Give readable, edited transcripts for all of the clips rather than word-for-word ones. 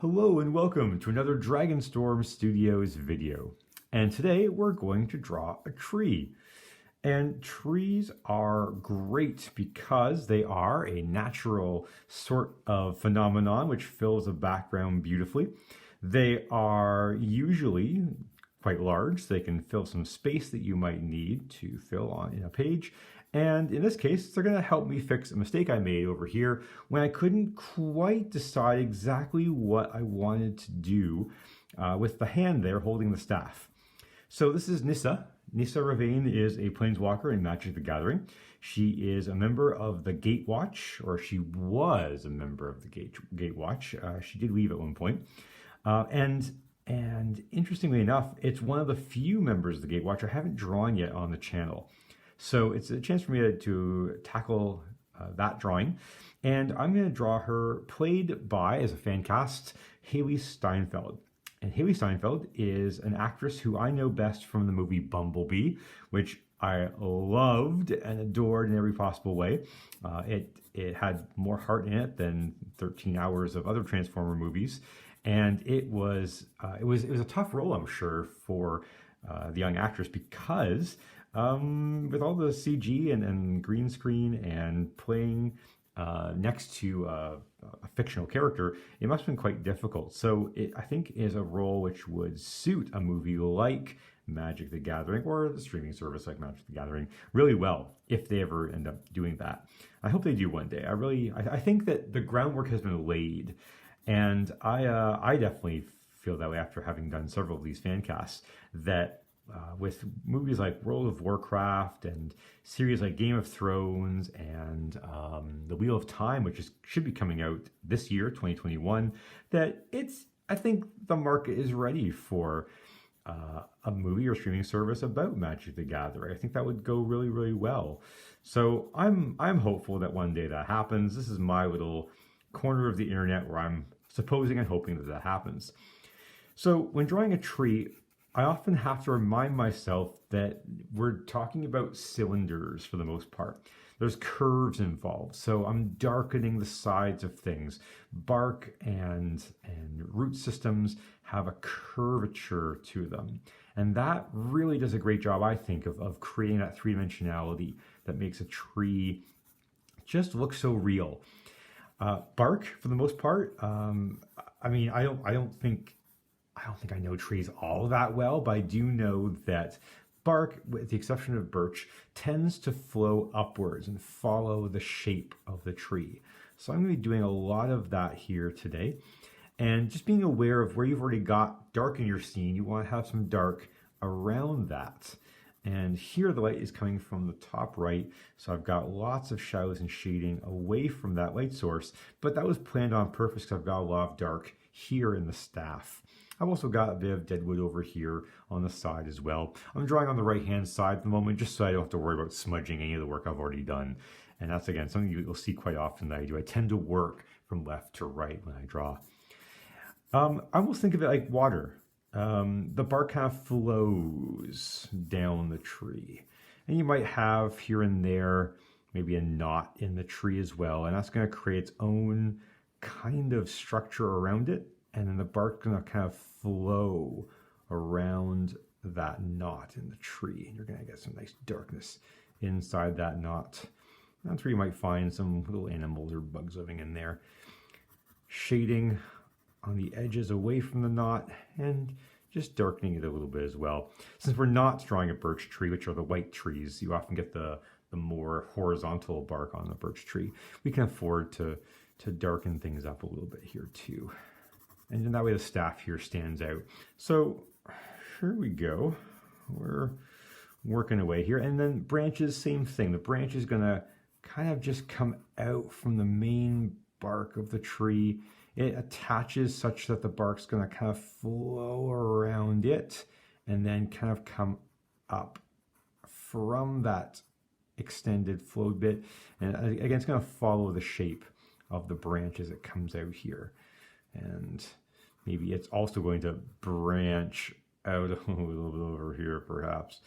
Hello and welcome to another Dragonstorm Studios video. And today we're going to draw a tree. And trees are great because they are a natural sort of phenomenon which fills a background beautifully. They are usually quite large, so they can fill some space that you might need to fill on in a page. And in this case, they're going to help me fix a mistake I made over here when I couldn't quite decide exactly what I wanted to do with the hand there holding the staff. So this is Nissa. Nissa Revane is a planeswalker in Magic the Gathering. She is a member of the Gatewatch, or she was a member of the Gatewatch. She did leave at one point. And interestingly enough, it's one of the few members of the Gatewatch I haven't drawn yet on the channel. So it's a chance for me to tackle that drawing. And I'm going to draw her played by, as a fan cast, Hailee Steinfeld. And Hailee Steinfeld is an actress who I know best from the movie Bumblebee, which I loved and adored in every possible way. It had more heart in it than 13 hours of other Transformer movies. And it was a tough role, I'm sure, for the young actress because with all the CG and green screen and playing next to a fictional character, it must have been quite difficult. So it, I think, is a role which would suit a movie like Magic the Gathering or the streaming service like Magic the Gathering really well if they ever end up doing that. I hope they do one day. I think that the groundwork has been laid, and I definitely feel that way after having done several of these fan casts, that with movies like World of Warcraft and series like Game of Thrones and The Wheel of Time, which should be coming out this year, 2021, that I think the market is ready for a movie or streaming service about Magic the Gathering. I think that would go really, really well. So I'm hopeful that one day that happens. This is my little corner of the internet where I'm supposing and hoping that that happens. So when drawing a tree, I often have to remind myself that we're talking about cylinders for the most part. There's curves involved, so I'm darkening the sides of things. Bark and root systems have a curvature to them. And that really does a great job, I think, of creating that three-dimensionality that makes a tree just look so real. Bark, for the most part, I mean, I don't think I know trees all that well, but I do know that bark, with the exception of birch, tends to flow upwards and follow the shape of the tree. So I'm going to be doing a lot of that here today. And just being aware of where you've already got dark in your scene, you want to have some dark around that. And here the light is coming from the top right, so I've got lots of shadows and shading away from that light source, but that was planned on purpose because I've got a lot of dark here in the staff. I've also got a bit of deadwood over here on the side as well. I'm drawing on the right-hand side at the moment, just so I don't have to worry about smudging any of the work I've already done. And that's, again, something you'll see quite often that I do. I tend to work from left to right when I draw. I almost think of it like water. The bark kind of flows down the tree. And you might have here and there maybe a knot in the tree as well. And that's going to create its own kind of structure around it. And then the bark's going to kind of flow around that knot in the tree. And you're going to get some nice darkness inside that knot. That's where you might find some little animals or bugs living in there. Shading on the edges away from the knot and just darkening it a little bit as well. Since we're not drawing a birch tree, which are the white trees, you often get the more horizontal bark on the birch tree. We can afford to darken things up a little bit here too. And in that way the staff here stands out. So here we go. We're working away here. And then branches, same thing. The branch is gonna kind of just come out from the main bark of the tree. It attaches such that the bark's gonna kind of flow around it and then kind of come up from that extended flowed bit. And again, it's gonna follow the shape of the branch as it comes out here. And maybe it's also going to branch out a little bit over here, perhaps.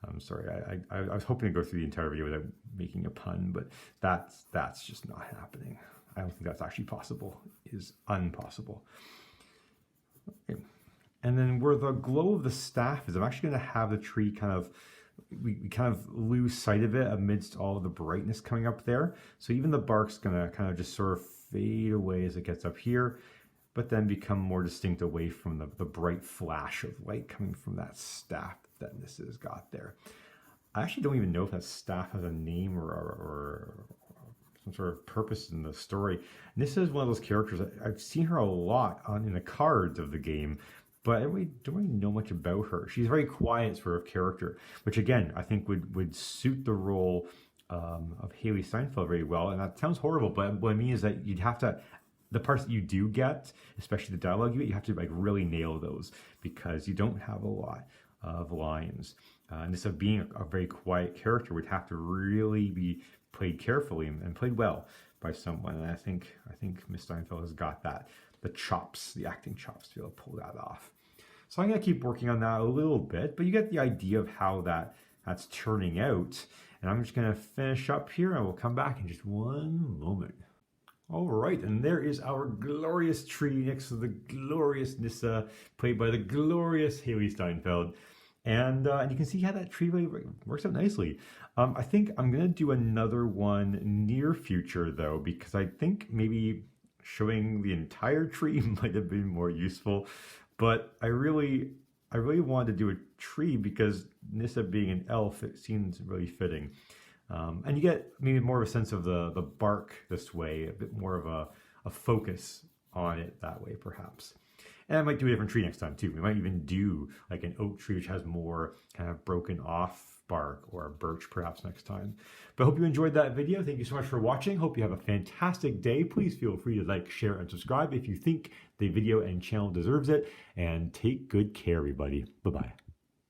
I'm sorry, I was hoping to go through the entire video without making a pun, but that's just not happening. I don't think that's actually possible. It is impossible. Okay. And then where the glow of the staff is, I'm actually going to have the tree kind of, we kind of lose sight of it amidst all of the brightness coming up there. So even the bark's going to kind of just sort of fade away as it gets up here, but then become more distinct away from the bright flash of light coming from that staff that Nissa has got there. I actually don't even know if that staff has a name or some sort of purpose in the story. Nissa is one of those characters, I've seen her a lot in the cards of the game, but I don't really know much about her. She's a very quiet sort of character, which again, I think would suit the role of Hailee Steinfeld very well. And that sounds horrible, but what I mean is that you'd have to, the parts that you do get, especially the dialogue you have to like really nail those because you don't have a lot of lines. And this of being a very quiet character would have to really be played carefully and played well by someone. And I think Miss Steinfeld has got that, the chops, the acting chops to be able to pull that off. So I'm going to keep working on that a little bit, but you get the idea of how that's turning out. And I'm just going to finish up here and we'll come back in just one moment. All right, and there is our glorious tree next to the glorious Nissa, played by the glorious Hailee Steinfeld. And you can see how that tree really works out nicely. I think I'm going to do another one near future, though, because I think maybe showing the entire tree might have been more useful. But I really wanted to do a tree because Nissa being an elf, it seems really fitting. And you get maybe more of a sense of the bark this way, a bit more of a focus on it that way, perhaps. And I might do a different tree next time too. We might even do like an oak tree which has more kind of broken off bark, or a birch perhaps next time. But I hope you enjoyed that video. Thank you so much for watching. Hope you have a fantastic day. Please feel free to like, share, and subscribe if you think the video and channel deserves it. And take good care, everybody. Bye-bye.